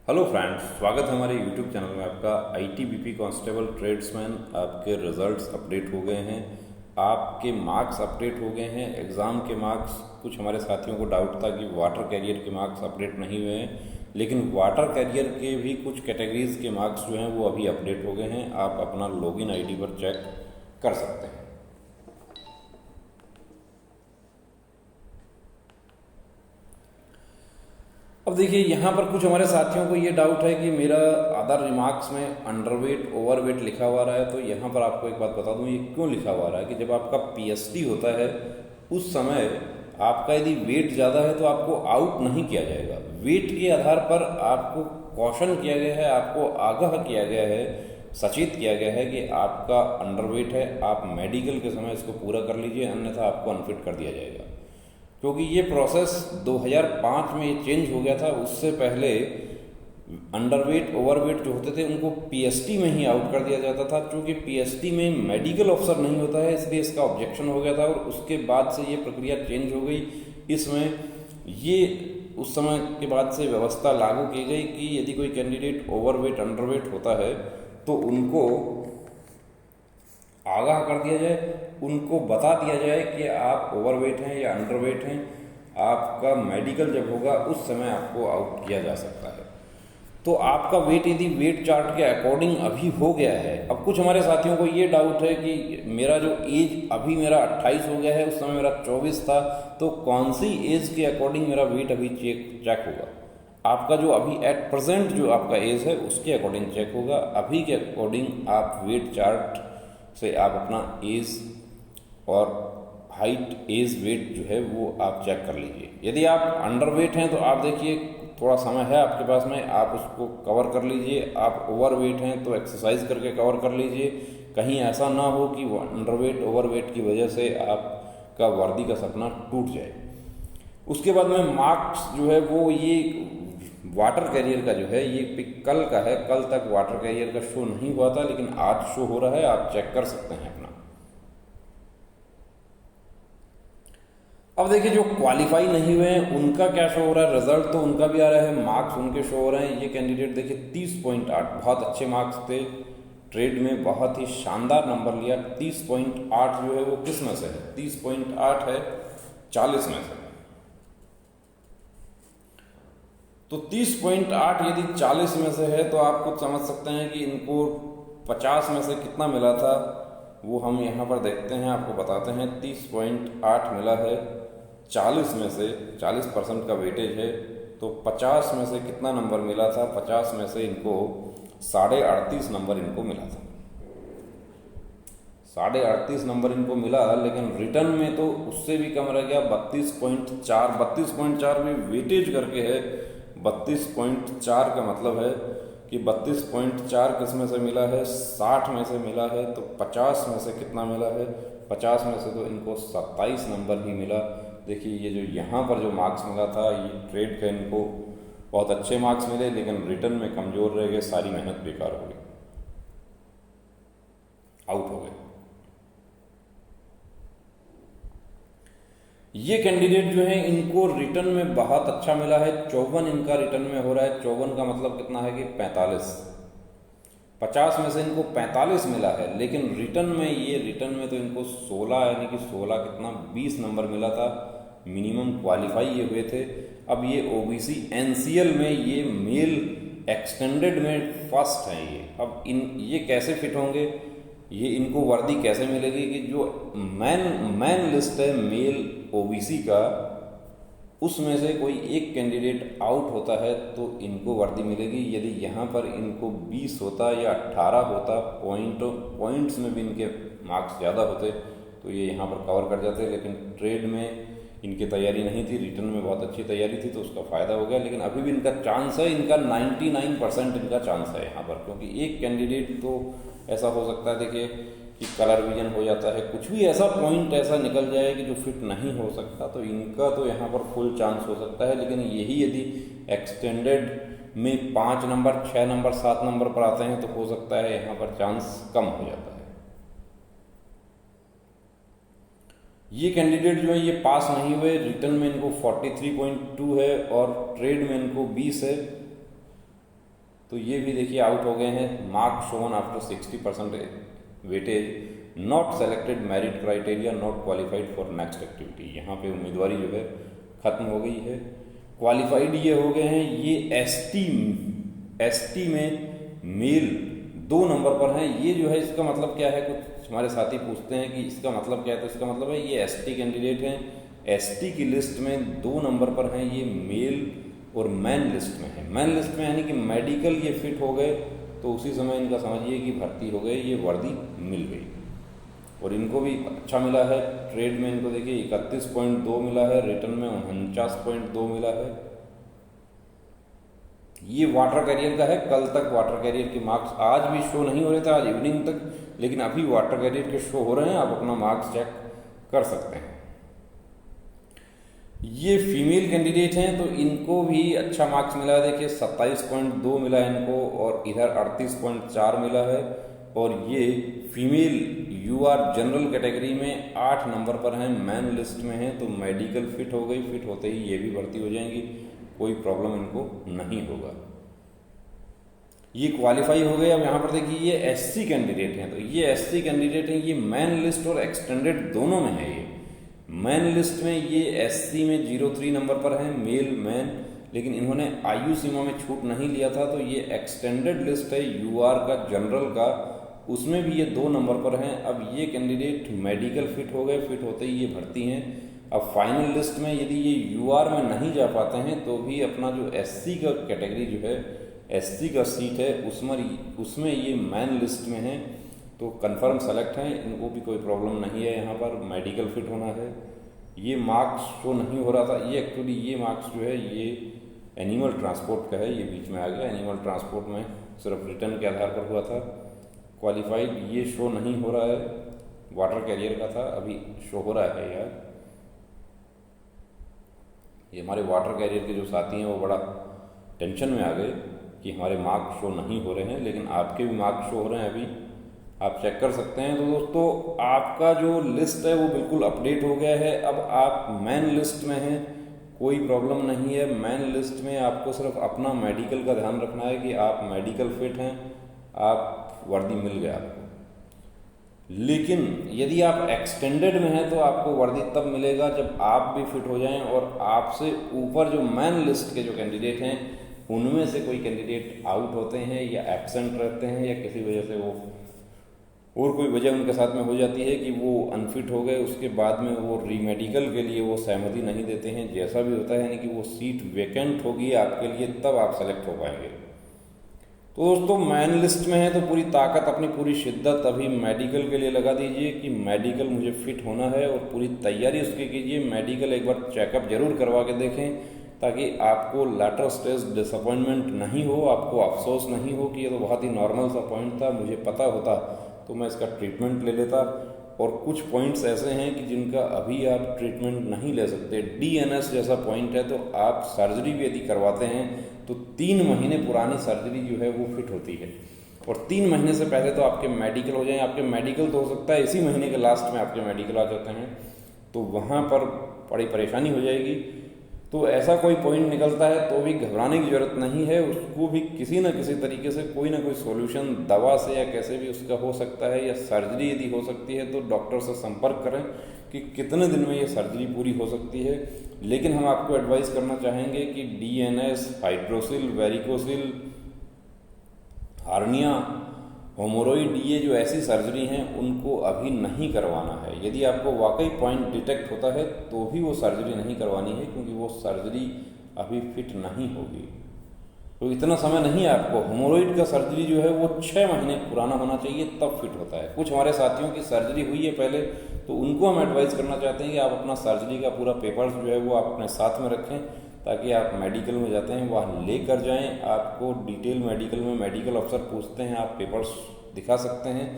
Hello friends, स्वागत है हमारे यूट्यूब चैनल में आपका। आईटीबीपी कांस्टेबल ट्रेड्समैन आपके रिजल्ट्स अपडेट हो गए हैं, आपके मार्क्स अपडेट हो गए हैं, एग्ज़ाम के मार्क्स। कुछ हमारे साथियों को डाउट था कि वाटर कैरियर के मार्क्स अपडेट नहीं हुए हैं, लेकिन वाटर कैरियर के भी कुछ कैटेगरीज के मार्क्स जो हैं वो अभी अपडेट हो गए हैं। आप अपना लॉगिन आईडी पर चेक कर सकते हैं। अब देखिए, यहाँ पर कुछ हमारे साथियों को ये डाउट है कि मेरा अदर रिमार्क्स में अंडरवेट ओवरवेट लिखा हुआ रहा है। तो यहाँ पर आपको एक बात बता दूँ, ये क्यों लिखा हुआ रहा है कि जब आपका पीएसटी होता है उस समय आपका यदि वेट ज़्यादा है तो आपको आउट नहीं किया जाएगा। वेट के आधार पर आपको कॉशन किया गया है, आपको आगाह किया गया है, सचेत किया गया है कि आपका अंडरवेट है, आप मेडिकल के समय इसको पूरा कर लीजिए, अन्यथा आपको अनफिट कर दिया जाएगा। क्योंकि ये प्रोसेस 2005 में ये चेंज हो गया था। उससे पहले अंडरवेट ओवरवेट जो होते थे उनको पीएसटी में ही आउट कर दिया जाता था। क्योंकि पीएसटी में मेडिकल ऑफिसर नहीं होता है, इसलिए इसका ऑब्जेक्शन हो गया था और उसके बाद से ये प्रक्रिया चेंज हो गई। इसमें ये उस समय के बाद से व्यवस्था लागू की गई कि यदि कोई कैंडिडेट ओवरवेट अंडरवेट होता है तो उनको आगाह कर दिया जाए, उनको बता दिया जाए कि आप ओवरवेट हैं या अंडरवेट हैं। आपका मेडिकल जब होगा उस समय आपको आउट किया जा सकता है। तो आपका वेट यदि वेट चार्ट के अकॉर्डिंग अभी हो गया है। अब कुछ हमारे साथियों को ये डाउट है कि मेरा जो एज अभी मेरा 28 हो गया है, उस समय मेरा 24 था, तो कौन सी एज के अकॉर्डिंग मेरा वेट अभी चेक होगा। आपका जो अभी एट प्रेजेंट जो आपका एज है उसके अकॉर्डिंग चेक होगा। अभी के अकॉर्डिंग आप वेट चार्ट से आप अपना एज और हाइट एज वेट जो है वो आप चेक कर लीजिए। यदि आप अंडर वेट हैं तो आप देखिए थोड़ा समय है आपके पास में, आप उसको कवर कर लीजिए। आप ओवर वेट हैं तो एक्सरसाइज करके कवर कर लीजिए। कहीं ऐसा ना हो कि अंडर वेट ओवर वेट की वजह से आपका वर्दी का सपना टूट जाए। उसके बाद में मार्क्स जो है वो ये वाटर कैरियर का जो है ये कल का है। कल तक वाटर कैरियर का शो नहीं हुआ था, लेकिन आज शो हो रहा है, आप चेक कर सकते हैं अपना। अब देखिए, जो क्वालिफाई नहीं हुए हैं उनका क्या शो हो रहा है, रिजल्ट तो उनका भी आ रहा है, मार्क्स उनके शो हो रहे हैं। ये कैंडिडेट देखिए 30.8, बहुत अच्छे मार्क्स थे, ट्रेड में बहुत ही शानदार नंबर लिया। 30.8 जो है वो किस में से है, 30.8 है 40 में से। तो 30.8 यदि 40 में से है तो आप कुछ समझ सकते हैं कि इनको 50 में से कितना मिला था, वो हम यहाँ पर देखते हैं, आपको बताते हैं। 30.8 मिला है 40 में से, 40% का वेटेज है, तो 50 में से कितना नंबर मिला था, 50 में से इनको 38.5 नंबर इनको मिला था। 38.5 नंबर इनको मिला, लेकिन रिटर्न में तो उससे भी कम रह गया। 32.4, 32.4 भी वेटेज करके है। 32.4 का मतलब है कि 32.4 किस में से मिला है, 60 में से मिला है। तो 50 में से कितना मिला है, 50 में से तो इनको 27 नंबर ही मिला। देखिए, ये जो यहाँ पर जो मार्क्स मिला था, ये ट्रेड का इनको बहुत अच्छे मार्क्स मिले, लेकिन रिटर्न में कमज़ोर रह गए, सारी मेहनत बेकार हो गई, आउट हो गए। ये कैंडिडेट जो है इनको रिटर्न में बहुत अच्छा मिला है। 54 इनका रिटर्न में हो रहा है। 54 का मतलब कितना है कि 45। 50 में से इनको 45 मिला है, लेकिन रिटर्न में तो इनको 16, यानी कि 16 कितना 20 नंबर मिला था। मिनिमम क्वालिफाई ये हुए थे। अब ये ओबीसी एनसीएल में ये मेल एक्सटेंडेड में फर्स्ट हैं ये। अब ये कैसे फिट होंगे, ये इनको वर्दी कैसे मिलेगी कि जो मैन लिस्ट है मेल ओबीसी का, उसमें से कोई एक कैंडिडेट आउट होता है तो इनको वर्दी मिलेगी। यदि यहाँ पर इनको 20 होता या 18 होता, पॉइंट्स में भी इनके मार्क्स ज़्यादा होते तो ये यहाँ पर कवर कर जाते, लेकिन ट्रेड में इनकी तैयारी नहीं थी, रिटर्न में बहुत अच्छी तैयारी थी, तो उसका फ़ायदा हो गया। लेकिन अभी भी इनका चांस है, इनका 99% इनका चांस है यहाँ पर, क्योंकि एक कैंडिडेट तो ऐसा हो सकता है देखिए कि कलर विजन हो जाता है, कुछ भी ऐसा पॉइंट ऐसा निकल जाए कि जो फिट नहीं हो सकता, तो इनका तो यहाँ पर फुल चांस हो सकता है। लेकिन यही यदि एक्सटेंडेड में 5 नंबर 6 नंबर 7 नंबर पर आते हैं तो हो सकता है यहाँ पर चांस कम हो जाता है। ये कैंडिडेट जो है ये पास नहीं हुए। रिटर्न में इनको 43.2 है और ट्रेड में इनको 20 है। तो ये भी देखिए आउट हो गए हैं। Marks shown after 60% weightage, not selected merit criteria, not qualified for next activity. यहाँ पे उम्मीदवारी जो है खत्म हो गई है। क्वालिफाइड ये हो गए हैं, ये एसटी में मेल 2 नंबर पर हैं। ये जो है इसका मतलब क्या है, कुछ हमारे साथी पूछते हैं कि इसका मतलब क्या है, तो इसका मतलब है ये एसटी कैंडिडेट हैं, एसटी की लिस्ट में 2 नंबर पर हैं, ये मेल और मैन लिस्ट में है। मैन लिस्ट में यानी कि मेडिकल ये फिट हो गए, तो उसी समय इनका समझिए कि भर्ती हो गए, ये वर्दी मिल गई। और इनको भी अच्छा मिला है। ट्रेड में इनको देखिए 31.2 मिला है, रिटर्न में 49.2 मिला है। ये वाटर कैरियर का है। कल तक वाटर कैरियर के मार्क्स आज भी शो नहीं हो रहे थे, आज इवनिंग तक, लेकिन अभी वाटर कैरियर के शो हो रहे हैं। आप अपना मार्क्स चेक कर सकते हैं। ये फीमेल कैंडिडेट हैं, तो इनको भी अच्छा मार्क्स मिला है। देखिए 27.2 मिला है इनको, और इधर 38.4 मिला है। और ये फीमेल यूआर जनरल कैटेगरी में 8 नंबर पर हैं, मैन लिस्ट में हैं, तो मेडिकल फिट हो गई। फिट होते ही ये भी भर्ती हो जाएंगी, कोई प्रॉब्लम इनको नहीं होगा। ये क्वालिफाई हो गए। अब यहाँ पर देखिए ये एससी कैंडिडेट हैं, तो ये एससी कैंडिडेट हैं, ये मैन लिस्ट और एक्सटेंडेड दोनों में है। ये मैन लिस्ट में ये एससी में 03 नंबर पर है, मेल मैन, लेकिन इन्होंने आयु सीमा में छूट नहीं लिया था। तो ये एक्सटेंडेड लिस्ट है यूआर का, जनरल का, उसमें भी ये 2 नंबर पर हैं। अब ये कैंडिडेट मेडिकल फिट हो गए, फिट होते ही ये भर्ती हैं। अब फाइनल लिस्ट में यदि ये यूआर में नहीं जा पाते हैं, तो भी अपना जो एससी का कैटेगरी जो है, एससी का सीट है, उसमें ये मैन लिस्ट में हैं, तो कंफर्म सेलेक्ट हैं। इनको भी कोई प्रॉब्लम नहीं है। यहाँ पर मेडिकल फिट होना है। ये मार्क्स शो नहीं हो रहा था, ये एक्चुअली ये मार्क्स जो है ये एनिमल ट्रांसपोर्ट का है, ये बीच में आ गया। एनिमल ट्रांसपोर्ट में सिर्फ रिटर्न के आधार पर हुआ था। क्वालिफाइड ये शो नहीं हो रहा है, वाटर कैरियर का था, अभी शो हो रहा है यार। ये हमारे वाटर कैरियर के जो साथी हैं वो बड़ा टेंशन में आ गए कि हमारे मार्क्स शो नहीं हो रहे हैं, लेकिन आपके भी मार्क्स शो हो रहे हैं, अभी आप चेक कर सकते हैं। तो दोस्तों आपका जो लिस्ट है वो बिल्कुल अपडेट हो गया है। अब आप मैन लिस्ट में हैं, कोई प्रॉब्लम नहीं है। मैन लिस्ट में आपको सिर्फ अपना मेडिकल का ध्यान रखना है कि आप मेडिकल फिट हैं, आप वर्दी मिल गया आपको। लेकिन यदि आप एक्सटेंडेड में हैं तो आपको वर्दी तब मिलेगा जब आप भी फिट हो जाएं, और आपसे ऊपर जो मैन लिस्ट के जो कैंडिडेट हैं उनमें से कोई कैंडिडेट आउट होते हैं या एब्सेंट रहते हैं, या किसी वजह से वो और कोई वजह उनके साथ में हो जाती है कि वो अनफिट हो गए, उसके बाद में वो रीमेडिकल के लिए वो सहमति नहीं देते हैं। जैसा भी होता है, यानी कि वो सीट वैकेंट होगी आपके लिए, तब आप सेलेक्ट हो पाएंगे। तो दोस्तों मैन लिस्ट में है तो पूरी ताकत, अपनी पूरी शिद्दत अभी मेडिकल के लिए लगा दीजिए कि मेडिकल मुझे फिट होना है, और पूरी तैयारी उसकी कीजिए। मेडिकल एक बार चेकअप जरूर करवा के देखें, ताकि आपको लेटर स्टेज डिसअपॉइंटमेंट नहीं हो, आपको अफसोस नहीं हो कि ये तो बहुत ही नॉर्मल सा पॉइंट था, मुझे पता होता तो मैं इसका ट्रीटमेंट ले लेता। और कुछ पॉइंट्स ऐसे हैं कि जिनका अभी आप ट्रीटमेंट नहीं ले सकते। डीएनएस जैसा पॉइंट है, तो आप सर्जरी भी यदि करवाते हैं तो 3 महीने पुरानी सर्जरी जो है वो फिट होती है, और 3 महीने से पहले तो आपके मेडिकल हो जाएं। आपके मेडिकल तो हो सकता है इसी महीने के लास्ट में आपके मेडिकल आ जाते हैं, तो वहाँ पर बड़ी परेशानी हो जाएगी। तो ऐसा कोई पॉइंट निकलता है तो भी घबराने की ज़रूरत नहीं है, उसको भी किसी न किसी तरीके से कोई ना कोई सॉल्यूशन दवा से या कैसे भी उसका हो सकता है, या सर्जरी यदि हो सकती है तो डॉक्टर से संपर्क करें कि कितने दिन में ये सर्जरी पूरी हो सकती है। लेकिन हम आपको एडवाइस करना चाहेंगे कि डीएनएस, हाइड्रोसिल, वेरिकोसिल, हार्निया, होमोरॉइड, ये जो ऐसी सर्जरी हैं उनको अभी नहीं करवाना है। यदि आपको वाकई पॉइंट डिटेक्ट होता है तो भी वो सर्जरी नहीं करवानी है, क्योंकि वो सर्जरी अभी फिट नहीं होगी। तो इतना समय नहीं है आपको। होमोरॉइड का सर्जरी जो है वो 6 महीने पुराना होना चाहिए, तब फिट होता है। कुछ हमारे साथियों की सर्जरी हुई है पहले, तो उनको हम एडवाइस करना चाहते हैं कि आप अपना सर्जरी का पूरा पेपर्स जो है वो आप अपने साथ में रखें, ताकि आप मेडिकल में जाते हैं वहाँ लेकर जाएं। आपको डिटेल मेडिकल में मेडिकल अफसर पूछते हैं, आप पेपर्स दिखा सकते हैं।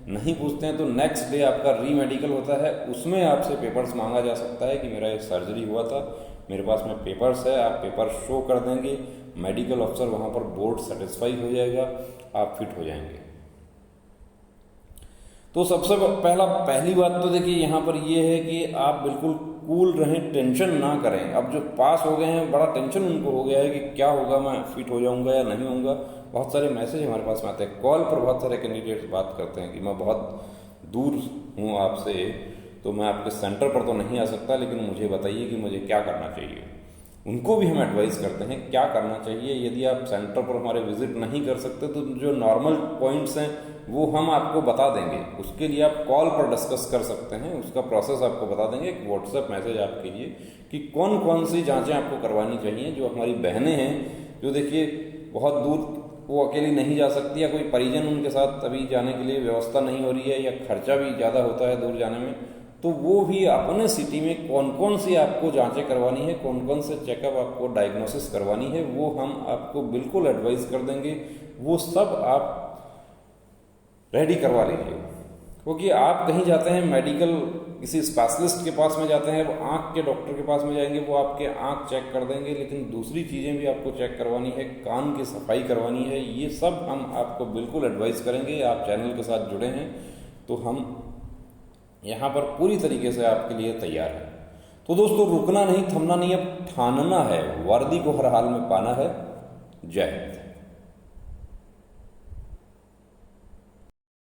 नहीं पूछते हैं तो नेक्स्ट डे आपका री मेडिकल होता है, उसमें आपसे पेपर्स मांगा जा सकता है कि मेरा एक सर्जरी हुआ था, मेरे पास में पेपर्स है। आप पेपर शो कर देंगे, मेडिकल अफसर वहाँ पर बोर्ड सेटिस्फाई हो जाएगा, आप फिट हो जाएंगे। तो सबसे पहली बात तो देखिए यहाँ पर ये है कि आप बिल्कुल कूल रहें, टेंशन ना करें। अब जो पास हो गए हैं बड़ा टेंशन उनको हो गया है कि क्या होगा, मैं फिट हो जाऊंगा या नहीं होऊंगा। बहुत सारे मैसेज हमारे पास में आते हैं, कॉल पर बहुत सारे कैंडिडेट्स बात करते हैं कि मैं बहुत दूर हूँ आपसे, तो मैं आपके सेंटर पर तो नहीं आ सकता, लेकिन मुझे बताइए कि मुझे क्या करना चाहिए। उनको भी हम एडवाइस करते हैं क्या करना चाहिए। यदि आप सेंटर पर हमारे विजिट नहीं कर सकते तो जो नॉर्मल पॉइंट्स हैं वो हम आपको बता देंगे, उसके लिए आप कॉल पर डिस्कस कर सकते हैं, उसका प्रोसेस आपको बता देंगे। एक व्हाट्सएप मैसेज आपके लिए कि कौन कौन सी जांचें आपको करवानी चाहिए। जो हमारी बहनें हैं, जो देखिए बहुत दूर वो अकेली नहीं जा सकती, या कोई परिजन उनके साथ अभी जाने के लिए व्यवस्था नहीं हो रही है, या खर्चा भी ज़्यादा होता है दूर जाने में, तो वो भी अपने सिटी में कौन कौन सी आपको जांचें करवानी है, कौन कौन से चेकअप आपको डायग्नोसिस करवानी है, वो हम आपको बिल्कुल एडवाइस कर देंगे। वो सब आप रेडी करवा लीजिए। क्योंकि आप कहीं जाते हैं मेडिकल किसी स्पेशलिस्ट के पास में जाते हैं, वो आँख के डॉक्टर के पास में जाएंगे, वो आपके आँख चेक कर देंगे, लेकिन दूसरी चीज़ें भी आपको चेक करवानी है, कान की सफाई करवानी है, ये सब हम आपको बिल्कुल एडवाइस करेंगे। आप चैनल के साथ जुड़े हैं तो हम यहाँ पर पूरी तरीके से आपके लिए तैयार है। तो दोस्तों रुकना नहीं, थमना नहीं, अब ठानना है, वर्दी को हर हाल में पाना है। जय हिंद।